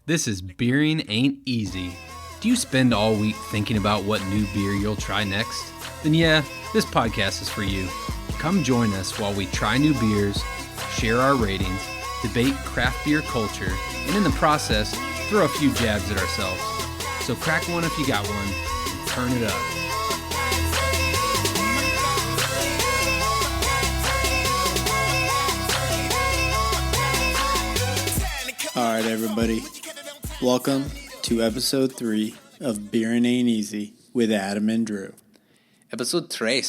This is Beering Ain't Easy. Do you spend all week thinking about what new beer you'll try next? Then yeah, this podcast is for you. Come join us while we try new beers, share our ratings, debate craft beer culture, and in the process, throw a few jabs at ourselves. So crack one if you got one, and turn it up. All right, everybody. Welcome to episode 3 of Beering Ain't Easy with Adam and Drew. Episode 3.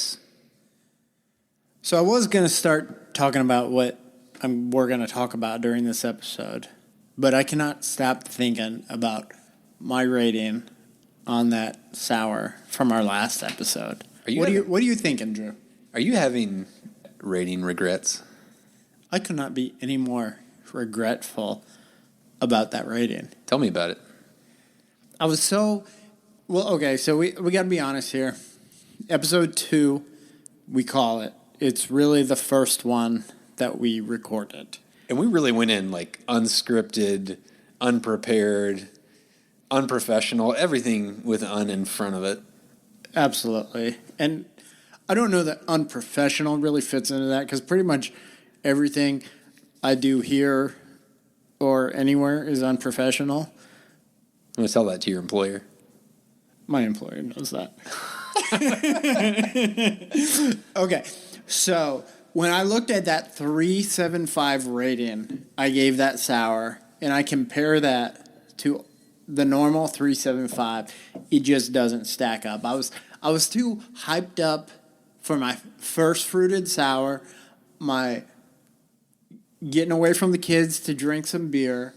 So I was going to start talking about what we're going to talk about during this episode, but I cannot stop thinking about my rating on that sour from our last episode. What are you thinking, Drew? Are you having rating regrets? I could not be any more regretful about that rating. Tell me about it. I was so... Well, okay, so we got to be honest here. Episode 2, we call it. It's really the first one that we recorded. And we really went in like unscripted, unprepared, unprofessional, everything with "un" in front of it. Absolutely. And I don't know that unprofessional really fits into that because pretty much everything I do here or anywhere is unprofessional. I'm going to tell that to your employer. My employer knows that. Okay, so when I looked at that 3.75 rating, I gave that sour, and I compare that to the normal 3.75, it just doesn't stack up. I was too hyped up for my first fruited sour, my getting away from the kids to drink some beer,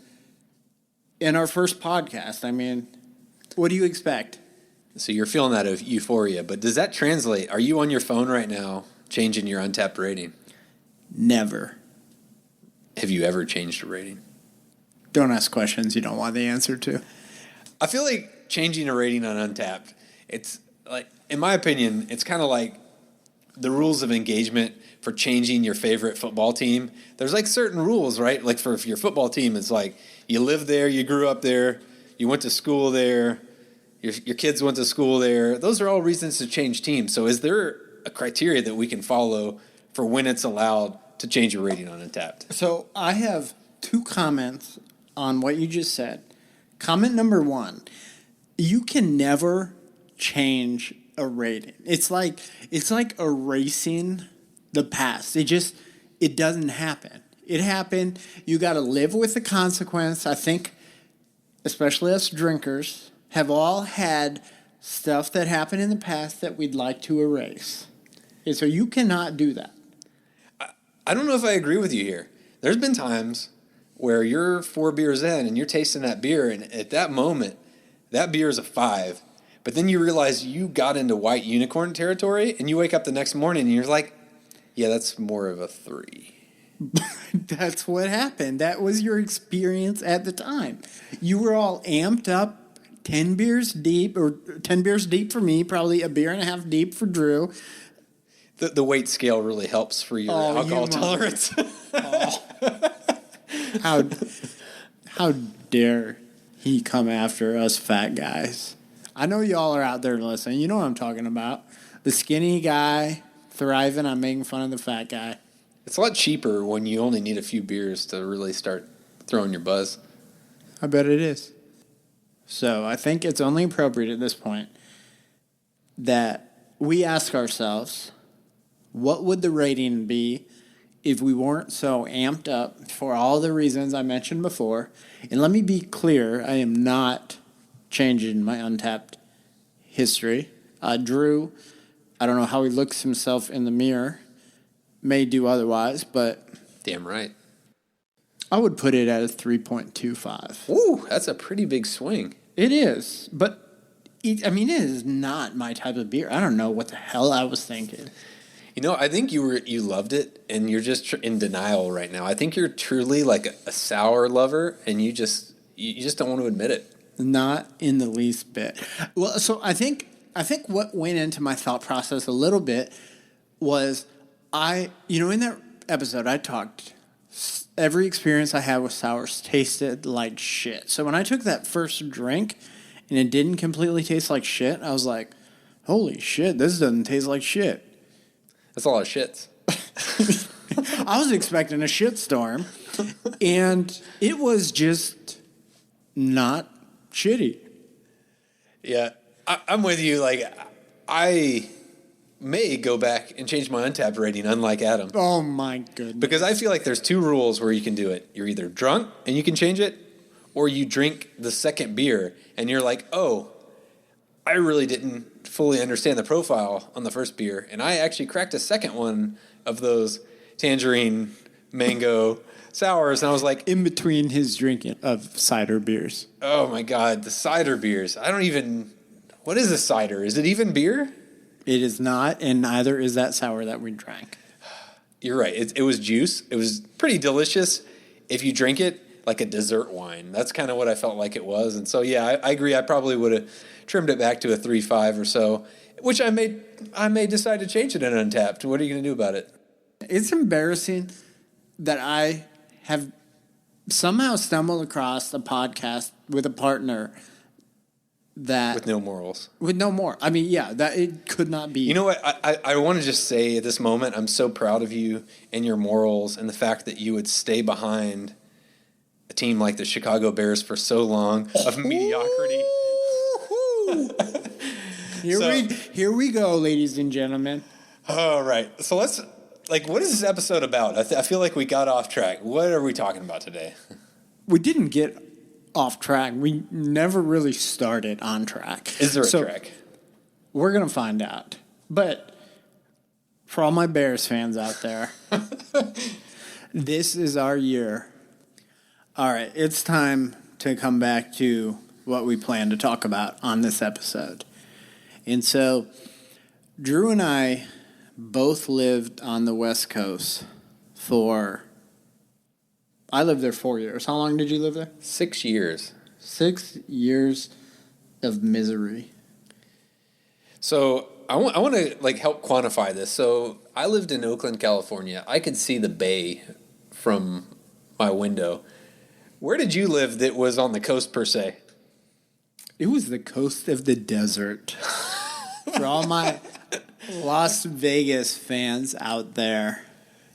in our first podcast. I mean, what do you expect? So you're feeling that of euphoria, but does that translate? Are you on your phone right now changing your Untappd rating? Never. Have you ever changed a rating? Don't ask questions you don't want the answer to. I feel like changing a rating on Untappd, it's like, in my opinion, it's kind of like the rules of engagement for changing your favorite football team. There's like certain rules, right? Like for your football team, it's like you live there, you grew up there, you went to school there, your kids went to school there. Those are all reasons to change teams. So is there a criteria that we can follow for when it's allowed to change your rating on Untappd? So I have 2 comments on what you just said. Comment number 1, you can never change a rating. It's like erasing the past. It doesn't happen. It happened. You got to live with the consequence. I think, especially us drinkers, have all had stuff that happened in the past that we'd like to erase. And so you cannot do that. I don't know if I agree with you here. There's been times where you're 4 beers in and you're tasting that beer, and at that moment, that beer is a 5. But then you realize you got into white unicorn territory, and you wake up the next morning and you're like, yeah, that's more of a 3. That's what happened. That was your experience at the time. You were all amped up, 10 beers deep, or 10 beers deep for me, probably a beer and a half deep for Drew. The weight scale really helps for your alcohol tolerance. How dare he come after us fat guys? I know y'all are out there listening. You know what I'm talking about. The skinny guy thriving on making fun of the fat guy. It's a lot cheaper when you only need a few beers to really start throwing your buzz. I bet it is. So I think it's only appropriate at this point that we ask ourselves, what would the rating be if we weren't so amped up for all the reasons I mentioned before? And let me be clear, I am not changing my Untappd history. Drew, I don't know how he looks himself in the mirror, may do otherwise, but... Damn right. I would put it at a 3.25. Ooh, that's a pretty big swing. It is, but it is not my type of beer. I don't know what the hell I was thinking. You know, I think you loved it, and you're just in denial right now. I think you're truly like a sour lover, and you just don't want to admit it. Not in the least bit. Well, so I think what went into my thought process a little bit was in that episode I talked every experience I had with sours tasted like shit. So when I took that first drink and it didn't completely taste like shit, I was like, holy shit, this doesn't taste like shit. That's a lot of shits. I was expecting a shitstorm, and it was just not shitty. Yeah, I'm with you. Like, I may go back and change my Untappd rating, unlike Adam. Oh, my goodness. Because I feel like there's two rules where you can do it. You're either drunk and you can change it, or you drink the second beer and you're like, oh, I really didn't fully understand the profile on the first beer. And I actually cracked a second one of those tangerine mango sours. And I was like, in between his drinking of cider beers. oh my God, the cider beers. What is a cider? Is it even beer? It is not, and neither is that sour that we drank. You're right. It was juice. It was pretty delicious if you drink it like a dessert wine. That's kind of what I felt like it was. And so, yeah, I agree. I probably would have trimmed it back to a 3.5 or so, which I may decide to change it in Untappd. What are you going to do about it? It's embarrassing that I have somehow stumbled across a podcast with a partner that With no morals. with no more. I mean, yeah, that it could not be. You know what? I want to just say at this moment, I'm so proud of you and your morals and the fact that you would stay behind a team like the Chicago Bears for so long of mediocrity. Here we go, ladies and gentlemen. All right. So let's, what is this episode about? I feel like we got off track. What are we talking about today? We didn't get off track. We never really started on track. Is there a track? We're going to find out. But for all my Bears fans out there, this is our year. All right, it's time to come back to what we plan to talk about on this episode. And so, Drew and I both lived on the West Coast I lived there 4 years. How long did you live there? 6 years. 6 years of misery. So I want to help quantify this. So I lived in Oakland, California. I could see the bay from my window. Where did you live that was on the coast per se? It was the coast of the desert. For all my Las Vegas fans out there,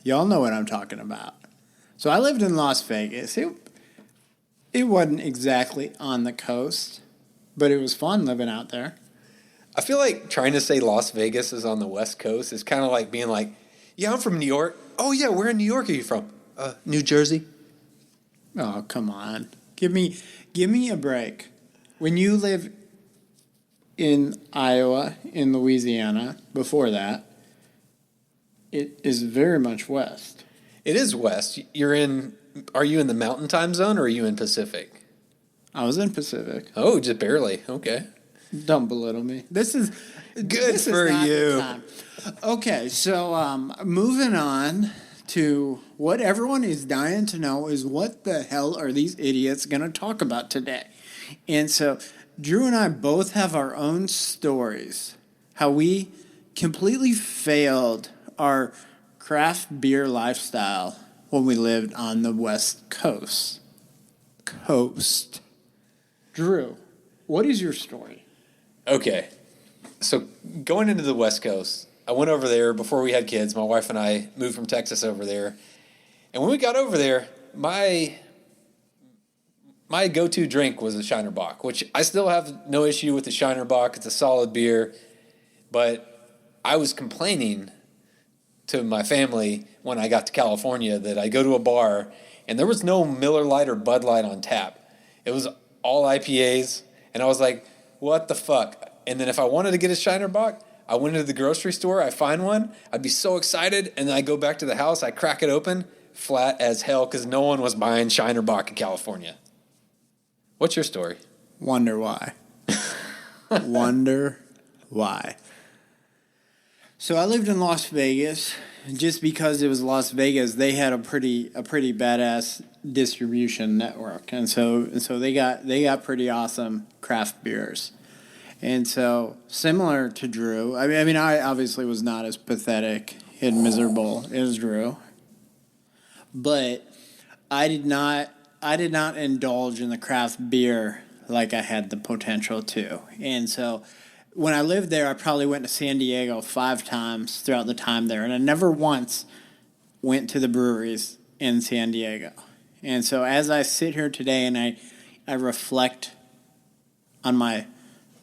y'all know what I'm talking about. So I lived in Las Vegas. It wasn't exactly on the coast, but it was fun living out there. I feel like trying to say Las Vegas is on the West Coast is kind of like being like, yeah, I'm from New York. Oh, yeah, where in New York are you from? New Jersey. Oh, come on. Give me a break. When you live in Iowa, in Louisiana, before that, it is very much west. It is west. Are you in the Mountain Time Zone or are you in Pacific? I was in Pacific. Oh, just barely. Okay. Don't belittle me. This is good for you. Okay, so moving on to what everyone is dying to know is what the hell are these idiots going to talk about today? And so Drew and I both have our own stories, how we completely failed our craft beer lifestyle when we lived on the West Coast. Drew, what is your story? Okay. So going into the West Coast, I went over there before we had kids. My wife and I moved from Texas over there. And when we got over there, my go-to drink was a Shiner Bock, which I still have no issue with the Shiner Bock. It's a solid beer. But I was complaining to my family when I got to California that I go to a bar and there was no Miller Lite or Bud Light on tap. It was all IPAs. And I was like, what the fuck? And then if I wanted to get a Shiner Bock, I went into the grocery store, I find one, I'd be so excited, and then I go back to the house, I crack it open, flat as hell, because no one was buying Shiner Bock in California. What's your story? Wonder why. Wonder why. So I lived in Las Vegas. Just because it was Las Vegas, they had a pretty badass distribution network, and so they got pretty awesome craft beers. And so, similar to Drew, I mean, I obviously was not as pathetic and miserable as Drew. But I did not indulge in the craft beer like I had the potential to. And so when I lived there, I probably went to San Diego 5 times throughout the time there, and I never once went to the breweries in San Diego. And so as I sit here today and I reflect on my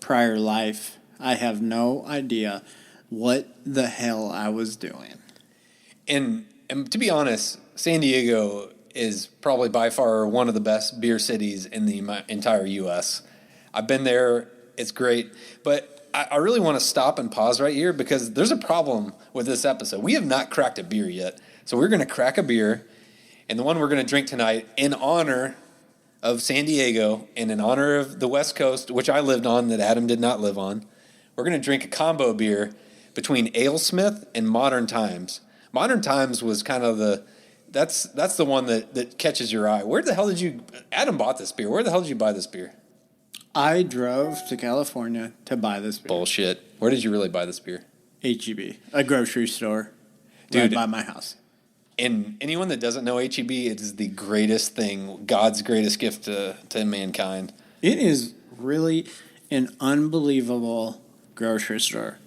prior life, I have no idea what the hell I was doing. And to be honest, San Diego is probably by far one of the best beer cities in the entire U.S. I've been there. It's great. But I really want to stop and pause right here because there's a problem with this episode. We have not cracked a beer yet. So we're going to crack a beer. And the one we're going to drink tonight in honor of San Diego and in honor of the West Coast, which I lived on that Adam did not live on, we're going to drink a combo beer between Alesmith and Modern Times. Modern Times was kind of that's the one that catches your eye. Where the hell did Adam bought this beer. Where the hell did you buy this beer? I drove to California to buy this beer. Bullshit. Where did you really buy this beer? H-E-B, a grocery store right by my house. And anyone that doesn't know H-E-B, it is the greatest thing, God's greatest gift to mankind. It is really an unbelievable grocery store.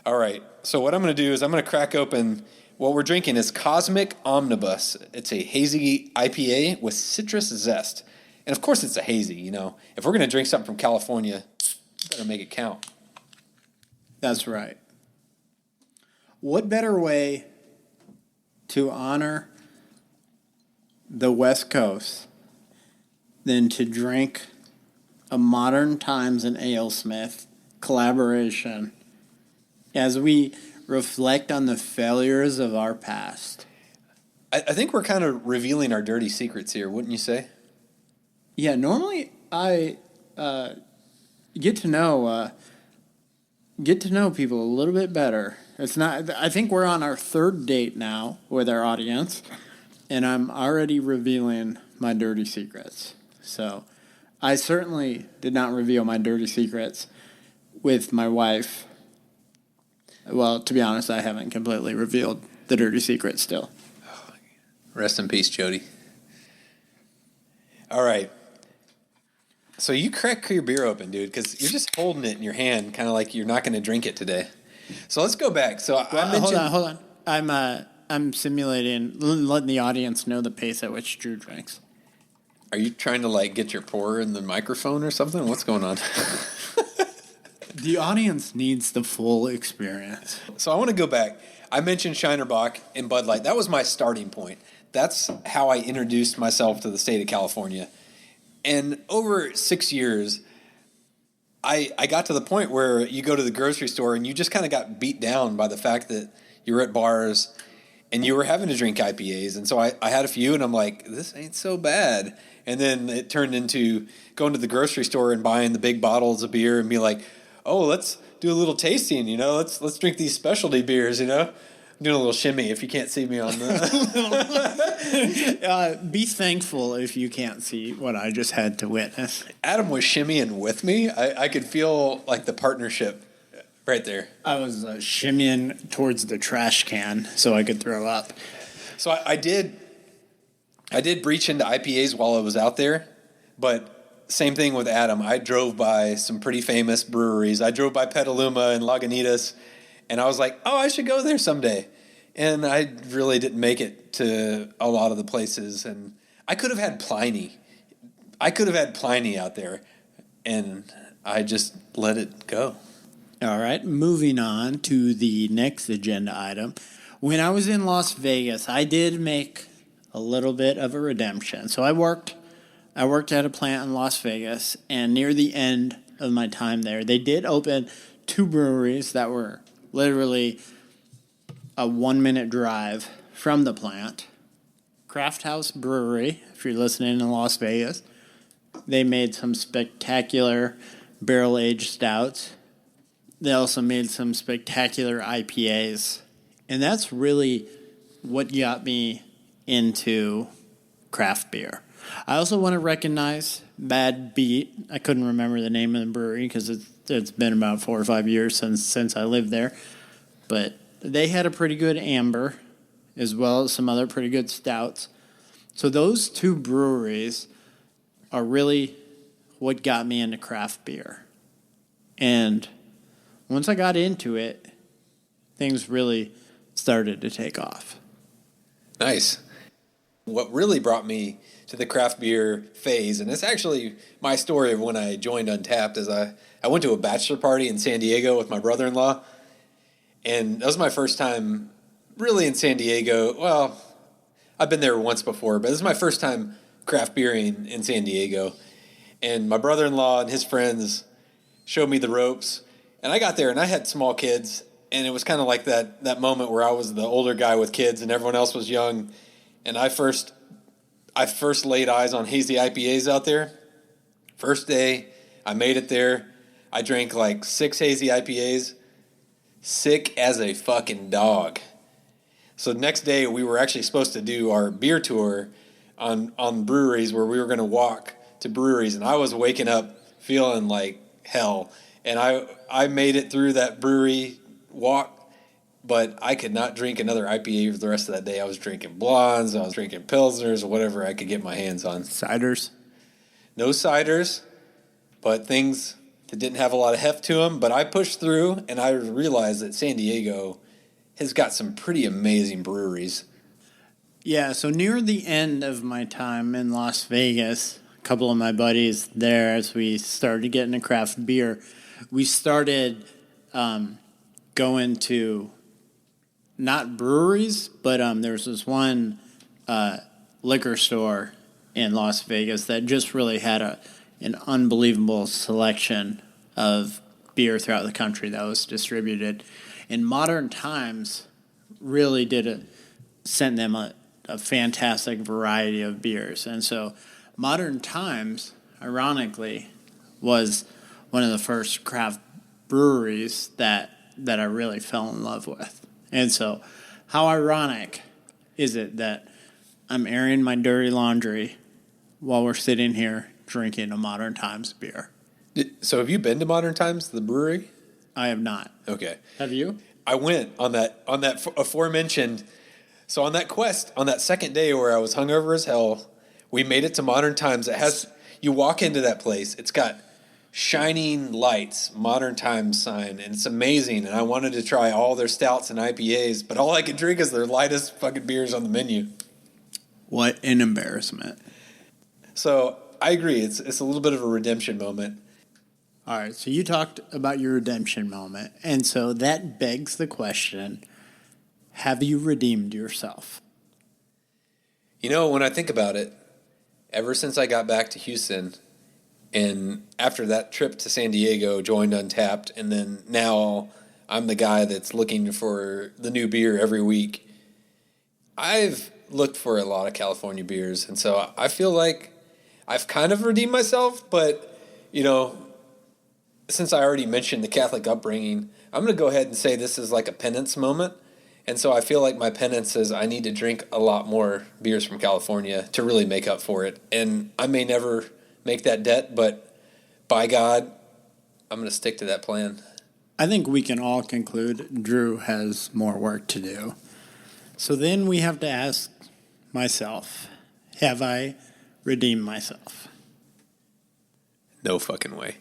All right. So what I'm going to do is I'm going to crack open. What we're drinking is Cosmic Omnibus. It's a hazy IPA with citrus zest. And of course it's a hazy, you know. If we're going to drink something from California, better make it count. That's right. What better way to honor the West Coast than to drink a Modern Times and Alesmith collaboration as we reflect on the failures of our past? I think we're kind of revealing our dirty secrets here, wouldn't you say? Yeah, normally I get to know people a little bit better. It's not. I think we're on our 3rd date now with our audience, and I'm already revealing my dirty secrets. So, I certainly did not reveal my dirty secrets with my wife. Well, to be honest, I haven't completely revealed the dirty secret still. Rest in peace, Jody. All right. So you crack your beer open, dude, because you're just holding it in your hand, kind of like you're not going to drink it today. So let's go back. So I mentioned... Hold on. I'm simulating, letting the audience know the pace at which Drew drinks. Are you trying to, get your pour in the microphone or something? What's going on? The audience needs the full experience. So I want to go back. I mentioned Shinerbach and Bud Light. That was my starting point. That's how I introduced myself to the state of California. And over 6 years, I got to the point where you go to the grocery store and you just kind of got beat down by the fact that you were at bars and you were having to drink IPAs. And so I had a few and I'm like, this ain't so bad. And then it turned into going to the grocery store and buying the big bottles of beer and be like, oh, let's do a little tasting, you know, let's drink these specialty beers, you know. I'm doing a little shimmy if you can't see me on the... Be thankful if you can't see what I just had to witness. Adam was shimmying with me. I could feel the partnership right there. I was shimmying towards the trash can so I could throw up. So I did breach into IPAs while I was out there, but same thing with Adam. I drove by some pretty famous breweries. I drove by Petaluma and Lagunitas, and I was like, oh, I should go there someday. And I really didn't make it to a lot of the places. And I could have had Pliny. Out there, and I just let it go. All right, moving on to the next agenda item. When I was in Las Vegas, I did make a little bit of a redemption. So I worked at a plant in Las Vegas, and near the end of my time there, they did open 2 breweries that were literally a 1-minute drive from the plant. CraftHaus Brewery, if you're listening in Las Vegas, they made some spectacular barrel-aged stouts. They also made some spectacular IPAs. And that's really what got me into craft beer. I also want to recognize Bad Beat. I couldn't remember the name of the brewery because it's been about 4 or 5 years since I lived there. But they had a pretty good amber as well as some other pretty good stouts. So those two breweries are really what got me into craft beer. And once I got into it, things really started to take off. Nice. What really brought me to the craft beer phase, and it's actually my story of when I joined Untappd, is I went to a bachelor party in San Diego with my brother-in-law, and that was my first time really in San Diego. Well, I've been there once before, but this is my first time craft beering in San Diego. And my brother-in-law and his friends showed me the ropes. And I got there and I had small kids. And it was kind of like that moment where I was the older guy with kids and everyone else was young. And I first laid eyes on hazy IPAs out there. First day, I made it there. I drank like 6 hazy IPAs. Sick as a fucking dog. So next day we were actually supposed to do our beer tour on breweries where we were going to walk to breweries, and I was waking up feeling like hell. And I made it through that brewery walk, but I could not drink another IPA for the rest of that day. I was drinking blondes, I was drinking pilsners, or whatever I could get my hands on. Ciders? No ciders, but things that didn't have a lot of heft to them. But I pushed through, and I realized that San Diego has got some pretty amazing breweries. Yeah, so near the end of my time in Las Vegas, a couple of my buddies there, as we started getting into craft beer, we started going to not breweries, but there's this one liquor store in Las Vegas that just really had an unbelievable selection of beer throughout the country that was distributed. And Modern Times really sent them a fantastic variety of beers. And so Modern Times, ironically, was one of the first craft breweries that I really fell in love with. And so how ironic is it that I'm airing my dirty laundry while we're sitting here drinking a Modern Times beer? So have you been to Modern Times, the brewery? I have not. Okay. Have you? I went on that aforementioned. So on that quest, on that second day where I was hungover as hell, we made it to Modern Times. You walk into that place, it's got shining lights, Modern Times sign, and it's amazing. And I wanted to try all their stouts and IPAs, but all I could drink is their lightest fucking beers on the menu. What an embarrassment. So I agree. It's a little bit of a redemption moment. All right, so you talked about your redemption moment, and so that begs the question, have you redeemed yourself? You know, when I think about it, ever since I got back to Houston, and after that trip to San Diego, joined Untappd, and then now I'm the guy that's looking for the new beer every week, I've looked for a lot of California beers, and so I feel like I've kind of redeemed myself, but, you know, since I already mentioned the Catholic upbringing, I'm going to go ahead and say this is like a penance moment. And so I feel like my penance is I need to drink a lot more beers from California to really make up for it. And I may never make that debt, but by God, I'm going to stick to that plan. I think we can all conclude Drew has more work to do. So then we have to ask myself, have I redeemed myself? No fucking way.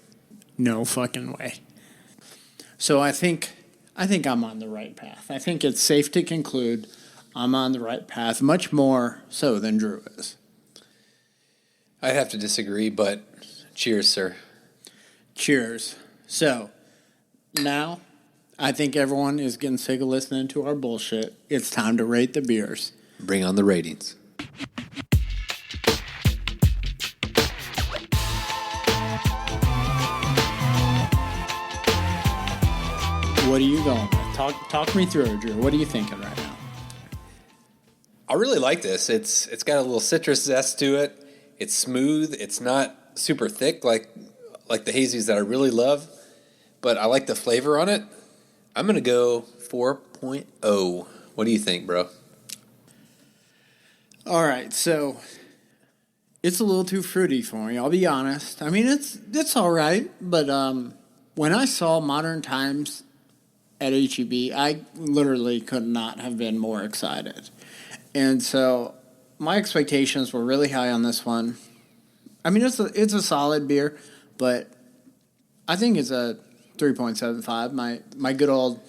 No fucking way. So I think I'm on the right path. I think it's safe to conclude I'm on the right path, much more so than Drew is. I'd have to disagree, but cheers, sir. Cheers. So now I think everyone is getting sick of listening to our bullshit. It's time to rate the beers. Bring on the ratings. What are you going with? Talk me through it, Drew. What are you thinking right now? I really like this. It's got a little citrus zest to it. It's smooth. It's not super thick like the hazies that I really love, but I like the flavor on it. I'm going to go 4.0. What do you think, bro? All right, so it's a little too fruity for me, I'll be honest. I mean, it's all right, but when I saw Modern Times at HEB, I literally could not have been more excited. And so my expectations were really high on this one. I mean, it's a solid beer, but I think it's a 3.75. My good old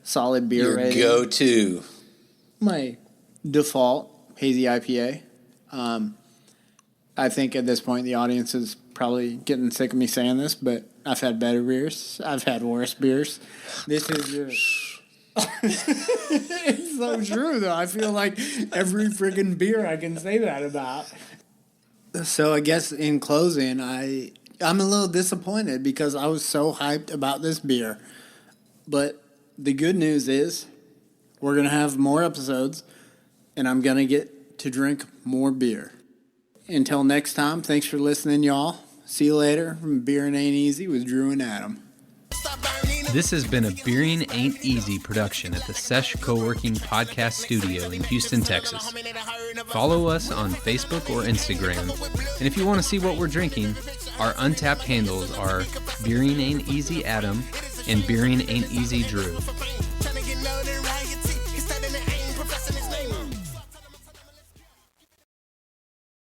solid beer Your rating. go-to. My default Hazy IPA. I think at this point the audience is probably getting sick of me saying this, but I've had better beers. I've had worse beers. This is it's so true, though. I feel like every friggin' beer I can say that about. So I guess in closing, I'm a little disappointed because I was so hyped about this beer. But the good news is we're going to have more episodes, and I'm going to get to drink more beer. Until next time, thanks for listening, y'all. See you later from Beering Ain't Easy with Drew and Adam. This has been a Beering Ain't Easy production at the Sesh Co-working Podcast Studio in Houston, Texas. Follow us on Facebook or Instagram. And if you want to see what we're drinking, our Untappd handles are Beering Ain't Easy Adam and Beering Ain't Easy Drew.